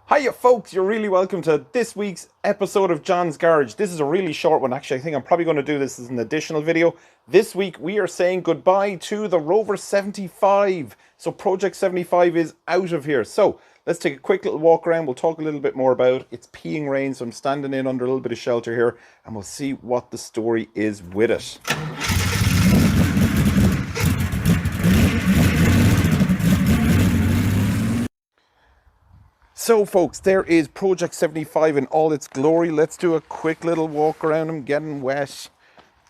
Hiya folks, you're really welcome to this week's episode of John's Garage. This is a really short one. Actually, I think I'm probably going to do this as an additional video. This week we are saying goodbye to the Rover 75. So Project 75 is out of here. So let's take a quick little walk around. We'll talk a little bit more about it. It's peeing rain, so I'm standing in under a little bit of shelter here, and we'll see what the story is with it. So folks, there is Project 75 in all its glory. Let's do a quick little walk around. I'm getting wet.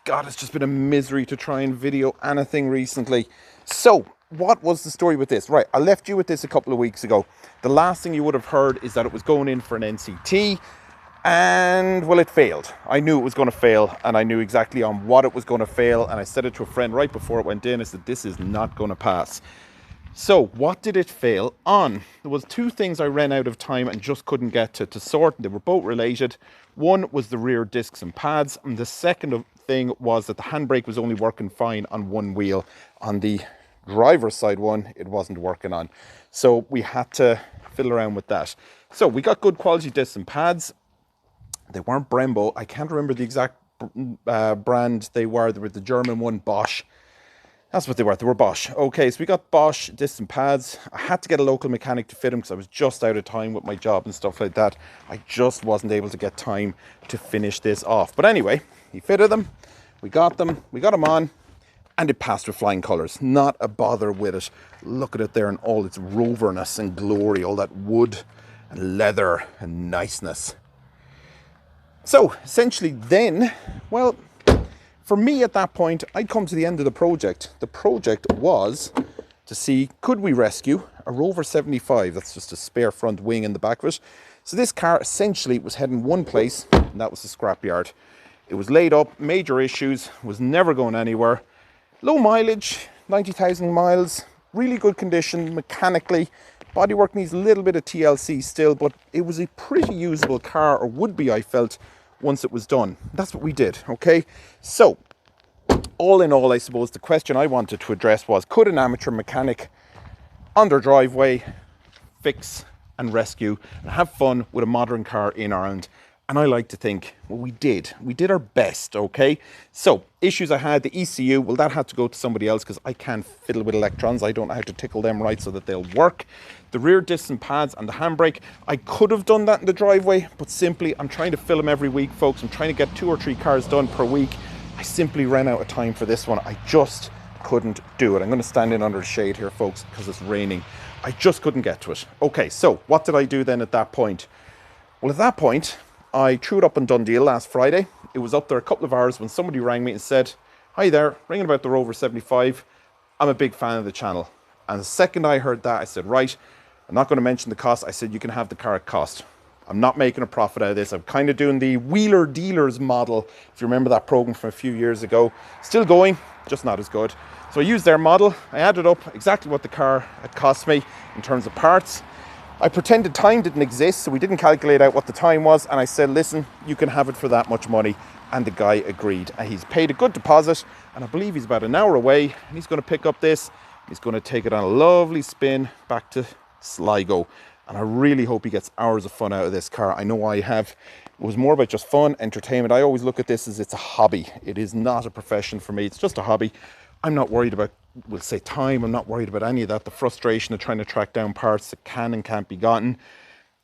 God, it's just been a misery to try and video anything recently. So, what was the story with this? Right, I left you with this a couple of weeks ago. The last thing you would have heard is that it was going in for an NCT. And, well, it failed. I knew it was going to fail, and I knew exactly on what it was going to fail. And I said it to a friend right before it went in. I said, this is not going to pass. So what did it fail on? There was two things I ran out of time and just couldn't get to sort. They were both related. One was the rear discs and pads, and the second thing was that the handbrake was only working fine on one wheel. On the driver's side one, it wasn't working on. So we had to fiddle around with that. So we got good quality discs and pads. They weren't Brembo. I can't remember the exact brand they were. They were the German one, Bosch. That's what they were. They were Bosch. Okay, so we got Bosch disc and pads. I had to get a local mechanic to fit them because I was just out of time with my job and stuff like that. I just wasn't able to get time to finish this off. But anyway, he fitted them. We got them on, and it passed with flying colours. Not a bother with it. Look at it there in all its roverness and glory, all that wood and leather and niceness. So essentially then, well, for me at that point, I'd come to the end of the project. The project was to see, could we rescue a Rover 75? That's just a spare front wing in the back of it. So this car essentially was heading one place, and that was the scrapyard. It was laid up, major issues, was never going anywhere. Low mileage, 90,000 miles, really good condition mechanically. Bodywork needs a little bit of TLC still, but it was a pretty usable car, or would be, I felt, once it was done. That's what we did, okay? So, all in all, I suppose the question I wanted to address was, could an amateur mechanic on their driveway fix and rescue and have fun with a modern car in Ireland? And I like to think, well, we did. We did our best, okay? So, issues I had, the ECU, well, that had to go to somebody else because I can't fiddle with electrons. I don't know how to tickle them right so that they'll work. The rear discs and pads and the handbrake, I could have done that in the driveway, but simply, I'm trying to film every week, folks. I'm trying to get 2 or 3 cars done per week. I simply ran out of time for this one. I just couldn't do it. I'm going to stand in under the shade here, folks, because it's raining. I just couldn't get to it. Okay, so what did I do then at that point? Well, at that point, I threw it up on Dundee last Friday. It was up there a couple of hours when somebody rang me and said, hi there, ringing about the Rover 75. I'm a big fan of the channel. And the second I heard that, I said, right, I'm not going to mention the cost. I said, you can have the car at cost. I'm not making a profit out of this. I'm kind of doing the wheeler dealers model. If you remember that program from a few years ago. Still going, just not as good. So I used their model. I added up exactly what the car had cost me in terms of parts. I pretended time didn't exist, so we didn't calculate out what the time was, and I said, listen, you can have it for that much money. And the guy agreed. And he's paid a good deposit, and I believe he's about an hour away, and he's going to pick up this. He's going to take it on a lovely spin back to Sligo. And I really hope he gets hours of fun out of this car. I know I have. It was more about just fun, entertainment. I always look at this as it's a hobby. It is not a profession for me. It's just a hobby. I'm not worried about, we'll say, time. I'm not worried about any of that. The frustration of trying to track down parts that can and can't be gotten.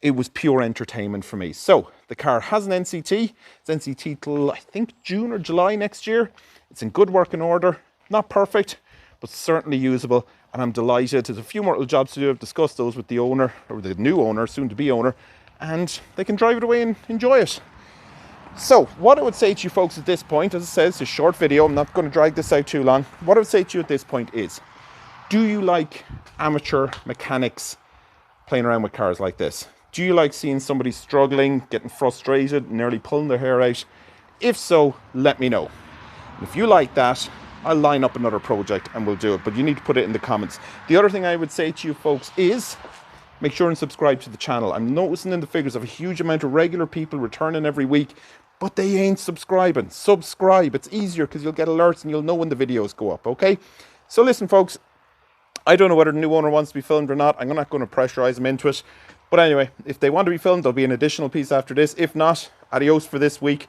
It was pure entertainment for me. So the car has an NCT. It's NCT till I think June or July next year. It's in good working order. Not perfect, but certainly usable. And I'm delighted. There's a few more little jobs to do. I've discussed those with the owner, or the new owner, soon to be owner, and they can drive it away and enjoy it. So what I would say to you folks at this point, as I said, it's a short video. I'm not going to drag this out too long. What I would say to you at this point is, do you like amateur mechanics playing around with cars like this? Do you like seeing somebody struggling, getting frustrated, nearly pulling their hair out? If so, let me know. And if you like that, I'll line up another project and we'll do it, but you need to put it in the comments. The other thing I would say to you folks is, make sure and subscribe to the channel. I'm noticing in the figures of a huge amount of regular people returning every week, but they ain't subscribing. Subscribe. It's easier because you'll get alerts and you'll know when the videos go up, okay? So listen, folks, I don't know whether the new owner wants to be filmed or not. I'm not going to pressurize him into it. But anyway, if they want to be filmed, there'll be an additional piece after this. If not, adios for this week.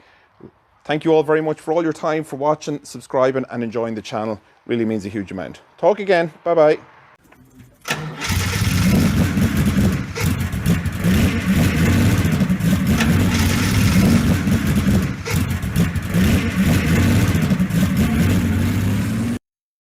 Thank you all very much for all your time, for watching, subscribing and enjoying the channel. Really means a huge amount. Talk again. Bye bye.